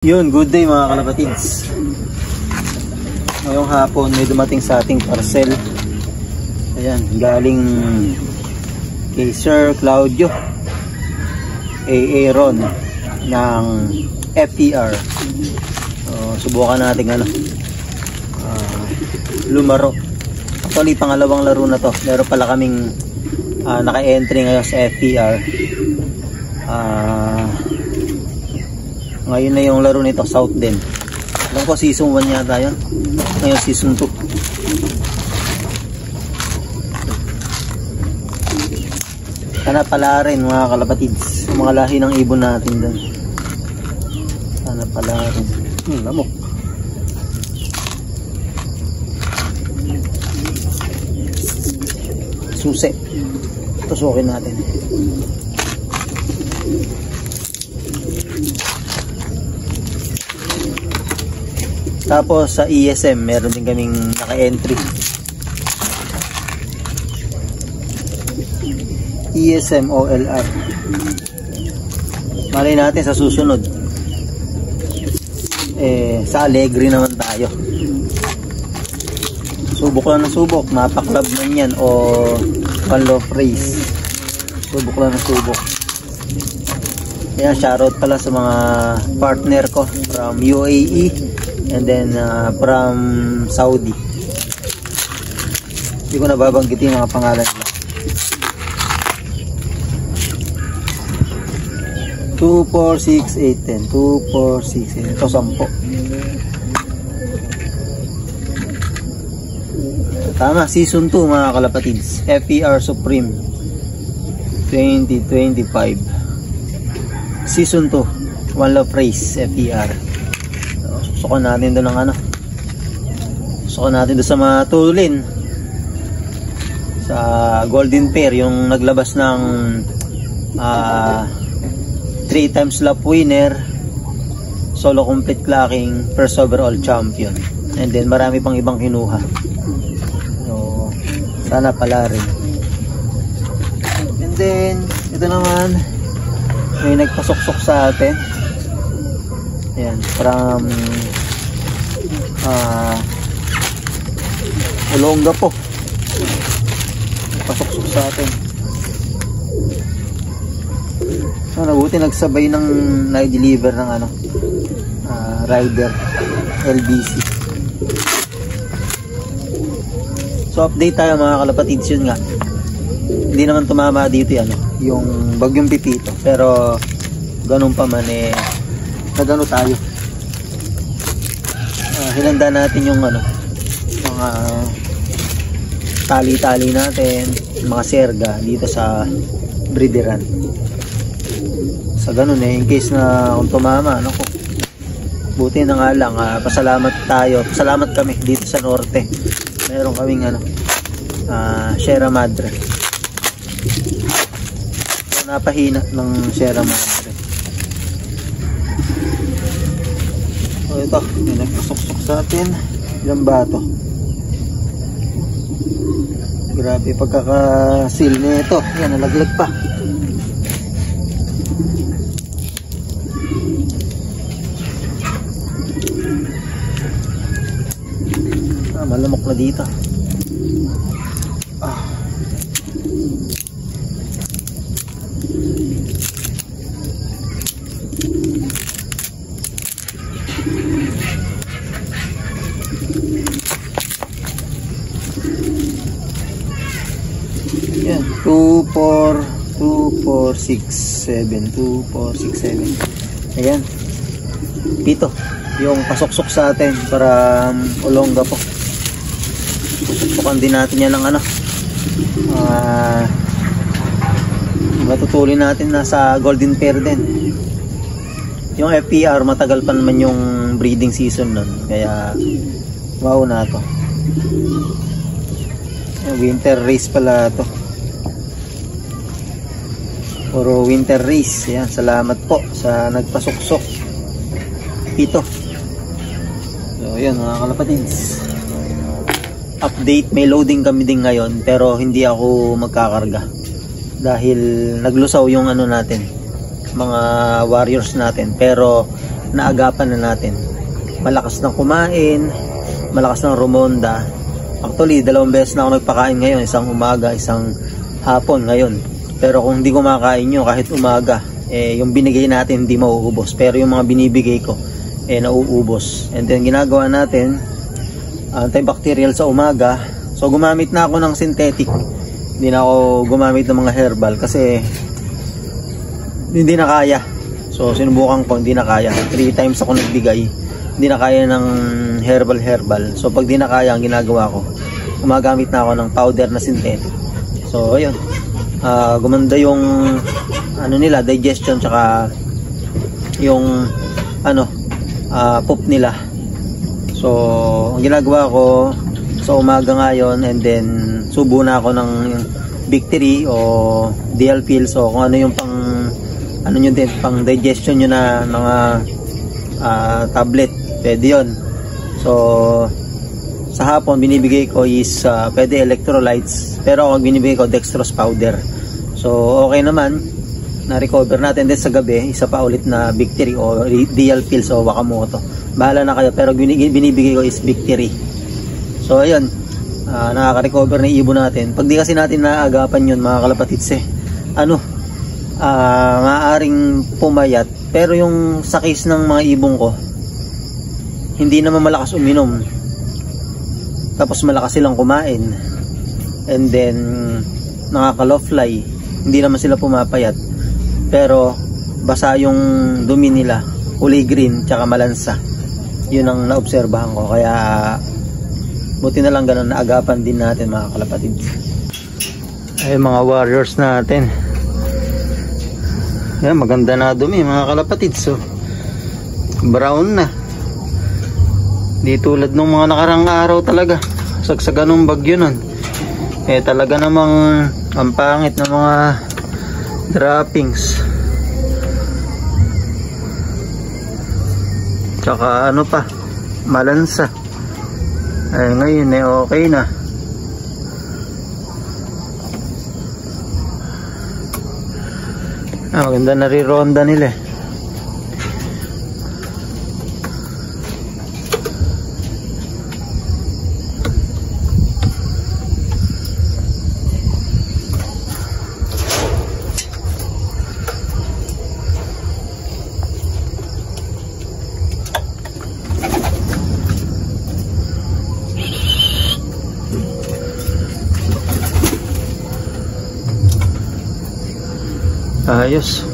Yun, good day mga kalapatids. Ngayong hapon may dumating sa ating parcel. Ayan, galing kay Sir Claudio Aaron ng FPR. So, subukan natin lumaro. Actually, pangalawang laro na to. Meron pala kaming naka-entry ngayon sa FPR. Ngayon na yung laro nito, South din. Alam ko season 1 yata yun. Ngayon season 2. Sana pala rin mga kalapatids, mga lahi ng ibon natin dun. Sana pala rin. Lamok. Susi. Tusukin natin. Tapos sa ESM meron din kaming naka-entry. ESM OLR. Malay natin sa susunod. Sa Allegri naman tayo. Subok lang na subok. Mapa-club man yan o one love race. Subok lang na subok. Kaya shoutout pala sa mga partner ko from UAE. And then from Saudi. Hindi ko nababanggit yung mga pangalan nila. 2, 4, 6, 8, 10. 2, 4, 6, 8. Ito 10. Tama, season 2 mga kalapatids. FPR Supreme 2025. Season 2 One Love Race FPR. Susukan natin doon ng susukan natin doon sa matulin sa Golden Pair, yung naglabas ng 3 times lap winner, solo complete clocking, first overall champion, and then marami pang ibang kinuha. So sana pala rin. And then ito naman may nagpasuksok sa atin. Ayan, from Olonga po. Pasok-sok sa atin. So, nabuti nagsabay ng na-deliver ng rider LBC. So, update tayo mga kalapatids, yun nga. Hindi naman tumama dito yung bagyong Pipito. Pero, ganun pa man nagano tayo. Hinanda natin yung mga tali-tali natin, mga serga dito sa breederan. Sa ganun in case na kung tumama, buti na nga lang, pasalamat tayo. Pasalamat kami dito sa norte. Meron kaming Sierra Madre. So, napahina ng Sierra Madre. So ito, may nagpasuksok sa atin. Ilang bato. Grabe pagkakasil nito. Yan, nalaglag pa. Malamok na dito. Yan, 2, 4, 6, 7. 2, 4, 6, 7. Ayan. Pito. Yung pasoksok sa atin para Olonga po. Susuksukan din natin yan ng matutulin natin nasa Golden Pair din. Yung FPR matagal pa naman yung breeding season nun. Kaya wow na to. Winter race pala to. Puro winter race. Ayan, salamat po sa nagpasuksok. Pito. So yan mga kalapatids, update, may loading kami din ngayon pero hindi ako magkakarga dahil naglusaw yung natin, mga warriors natin, pero naagapan na natin. Malakas ng kumain, malakas ng rumonda. Actually, 2 beses na ako nagpakain ngayon, isang umaga, isang hapon ngayon. Pero kung hindi kumakain nyo kahit umaga, yung binigay natin hindi mauubos. Pero yung mga binibigay ko, nauubos. And then ginagawa natin, antibacterial sa umaga. So gumamit na ako ng synthetic. Hindi na ako gumamit ng mga herbal kasi hindi na kaya. So sinubukan ko, hindi na kaya. 3 times ako nagbigay, hindi na kaya ng herbal. So pag di na kaya, ang ginagawa ko, gumagamit na ako ng powder na synthetic. So ayun, gumanda yung nila, digestion, tsaka yung poop nila. So ang ginagawa ko sa umaga ngayon, and then subo na ako ng Victory o DL pills o kung ano yung pang digestion nyo na mga tablet, pwede yun. So sa hapon binibigay ko is pwede electrolytes, pero ako binibigay ko dextrose powder. So okay naman, na-recover natin. Then sa gabi, isa pa ulit na Victory o DL pills o Wakamoto, bahala na kayo, pero binibigay ko is Victory. So ayun, nakaka-recover na ibon natin. Pag di kasi natin naagapan yun mga kalapatids, maaaring pumayat. Pero yung sa case ng mga ibong ko, hindi naman malakas uminom, tapos malakas silang kumain, and then nakaka-low fly, hindi naman sila pumapayat, pero basa yung dumi nila, kulay green tsaka malansa. Yun ang naobserbahan ko, kaya buti na lang ganun, naagapan din natin mga kalapatids. Ay mga warriors natin, yan, maganda na dumi mga kalapatids. So brown na, di tulad nung mga nakarang araw talaga, sagsagan ng bagyo nun. Talaga namang ang pangit ng mga droppings, tsaka malansa. Ngayon okay na. Maganda na rin ronda nila. Ayos.